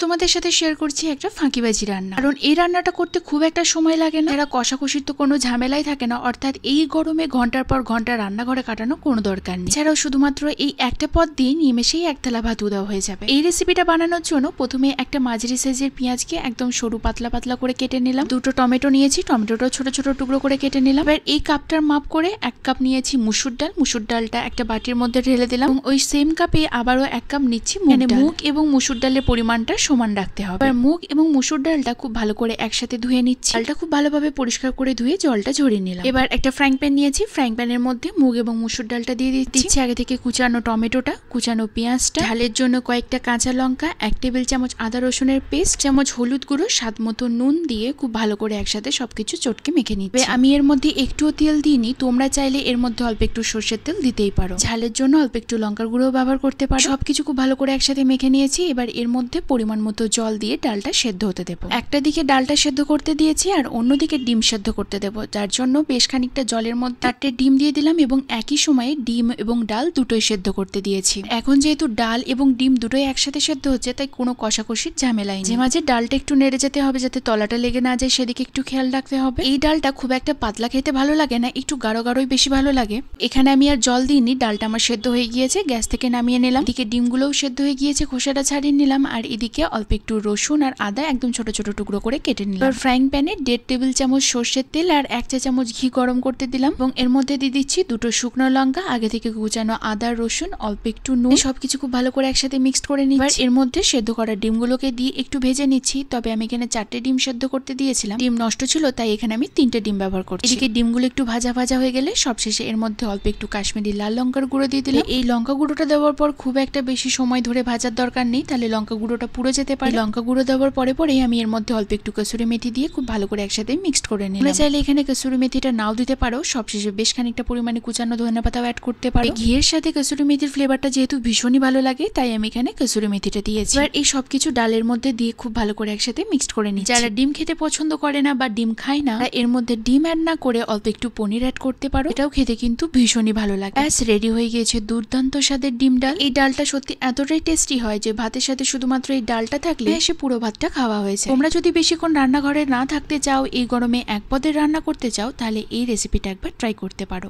তোমাদের সাথে শেয়ার করছি একটা ফাঁকিবাজি রান্না। কারণ এই রান্নাটা করতে খুব একটা সময় লাগে না, এরা কষাকষির তো কোনো ঝামেলাই থাকে না। অর্থাৎ এই গরমে ঘন্টার পর ঘন্টা রান্নাঘরে কাটানো কোনো দরকার নেই। এছাড়াও শুধুমাত্র এই একটা পদ দিয়ে নিমেষেই এক থালা ভাত উদাও হয়ে যাবে। এই রেসিপিটা বানানোর জন্য প্রথমে একটা মাঝারি সাইজের পেঁয়াজকে একদম সরু পাতলা পাতলা করে কেটে নিলাম। দুটো টমেটো নিয়েছি, টমেটোটা ছোট ছোট টুকরো করে কেটে নিলাম। এবার এই কাপটার মাপ করে 1 কাপ নিয়েছি মুসুর ডাল। মুসুর ডালটা একটা বাটির মধ্যে ঢেলে দিলাম। ওই সেম কাপে আবারও 1 কাপ নিচ্ছি মুগ এবং মুসুর ডালের পরিমাণটা সমান রাখতে হবে। মুগ এবং মুসুর ডালটা খুব ভালো করে একসাথে ধুয়ে নিচ্ছি। ডালটা খুব ভালোভাবে পরিষ্কার করে ধুয়ে জলটা ঝরিয়ে নিলাম। এবার একটা ফ্রাইং প্যান নিয়েছি, ফ্রাইং প্যানের মধ্যে মুগ এবং মুসুর ডালটা দিয়ে দিচ্ছি। আগে থেকে কুচানো টমেটোটা, কুচানো পেঁয়াজটা, ঝালের জন্য কয়েকটা কাঁচা লঙ্কা, 1 টেবিল চামচ আদা রসুনের পেস্ট, চামচ হলুদ গুঁড়ো, স্বাদ মতো নুন দিয়ে খুব ভালো করে একসাথে সবকিছু চটকে মেখে নিচ্ছি। আমি এর মধ্যে একটুও তেল দিইনি, তোমরা চাইলে এর মধ্যে অল্প একটু সর্ষের তেল দিতেই পারো। ঝালের জন্য অল্প একটু লঙ্কার গুঁড়ো ব্যবহার করতে পারো। সবকিছু খুব ভালো করে একসাথে মেখে নিয়েছি। এবার এর মধ্যে পরিমাণ মতো জল দিয়ে ডালটা সেদ্ধ হতে দেবো। একটা দিকে ডালটা সেদ্ধ করতে দিয়েছি আর অন্যদিকে ডিম সেদ্ধ করতে দেবো, যার জন্য বেশ খানিকটা জলের মধ্যে 4টে ডিম দিয়ে দিলাম এবং একই সময়ে ডিম এবং ডাল দুটোই সেদ্ধ করতে দিয়েছি। এখন যেহেতু ডাল এবং ডিম দুটোই একসাথে সেদ্ধ হচ্ছে, তাই কোনো কষাকষির ঝামেলাই নেই। মাঝে ডালটা একটু নেড়ে যেতে হবে যাতে তলাটা লেগে না যায়, সেদিকে একটু খেয়াল রাখতে হবে। এই ডালটা খুব একটা পাতলা খেতে ভালো লাগে না, একটু গাঢ় গাঢ়ই বেশি ভালো লাগে। এখানে আমি আর জল দিইনি, ডালটা আমার সেদ্ধ হয়ে গিয়েছে। গ্যাস থেকে নামিয়ে নিলাম। এদিকে ডিমগুলোও সেদ্ধ হয়ে গিয়েছে, খোসাটা ছাড়িয়ে নিলাম। আর এদিকে অল্প একটু রসুন আর আদা একদম ছোট ছোট টুকরো করে কেটে নিলাম। এবার ফ্রাইং প্যানে 1.5 টেবিল চামচ সর্ষের তেল আর 1 চা চামচ ঘি গরম করতে দিলাম এবং এর মধ্যে দিয়ে দিচ্ছি 2টো শুকনো লঙ্কা, আগে থেকে কুচানো আদা রসুন, অল্প একটু নুন, সবকিছু খুব ভালো করে একসাথে মিক্সড করে নিচ্ছি। এবার এর মধ্যে সেদ্ধ করা ডিমগুলোকে দিয়ে একটু ভেজে নিচ্ছি। তবে আমি এখানে 4টে ডিম সেদ্ধ করতে দিয়েছিলাম, ডিম নষ্ট ছিল তাই এখানে আমি 3টে ডিম ব্যবহার করছি। এদিকে ডিমগুলো একটু ভাজা ভাজা হয়ে গেলে সবশেষে এর মধ্যে অল্প একটু কাশ্মীরি লাল লঙ্কার গুঁড়ো দিয়ে দিলাম। এই লঙ্কা গুঁড়োটা দেওয়ার পর খুব একটা বেশি সময় ধরে ভাজার দরকার নেই, তাহলে লঙ্কা গুঁড়োটা পুড়ে যেতে পারে। লঙ্কা গুঁড়ো দেওয়ার পরেই আমি এর মধ্যে অল্প একটু কসুরি মেথি দিয়ে খুব ভালো করে একসাথে মিক্সড করে নিলাম। চাইলে এখানে কসুরি মেথিটা নাও দিতে পারো। সবশেষে বেশ খানিকটা পরিমাণে কুচানো ধনেপাতাও অ্যাড করতে পারো। ঘিয়ের সাথে কসুরি মেথির ফ্লেভারটা যেহেতু ভীষণই ভালো লাগে, তাই আমি এখানে কসুরি মেথিটা দিয়েছি। এবার এই সবকিছু ডালের মধ্যে দিয়ে খুব ভালো করে একসাথে মিক্সড করে নিচ্ছি। যারা ডিম খেতে পছন্দ করে না বা ডিম খায় না, এর মধ্যে ডিম অ্যাড না করে অল্প একটু পনির অ্যাড করতে পারো, এটাও খেতে কিন্তু ভীষণই ভালো লাগে। ব্যাস রেডি হয়ে গিয়েছে দুর্দান্ত স্বাদের ডিম ডাল। এই ডালটা সত্যি এতটাই টেস্টি হয় যে ভাতের সাথে শুধুমাত্র এই ডালটা থাকলে এসে পুরো ভাতটা খাওয়া হয়েছে। তোমরা যদি বেশিক্ষণ রান্নাঘরে না থাকতে চাও, এই গরমে এক পদের রান্না করতে চাও, তাহলে এই রেসিপিটা একবার ট্রাই করতে পারো।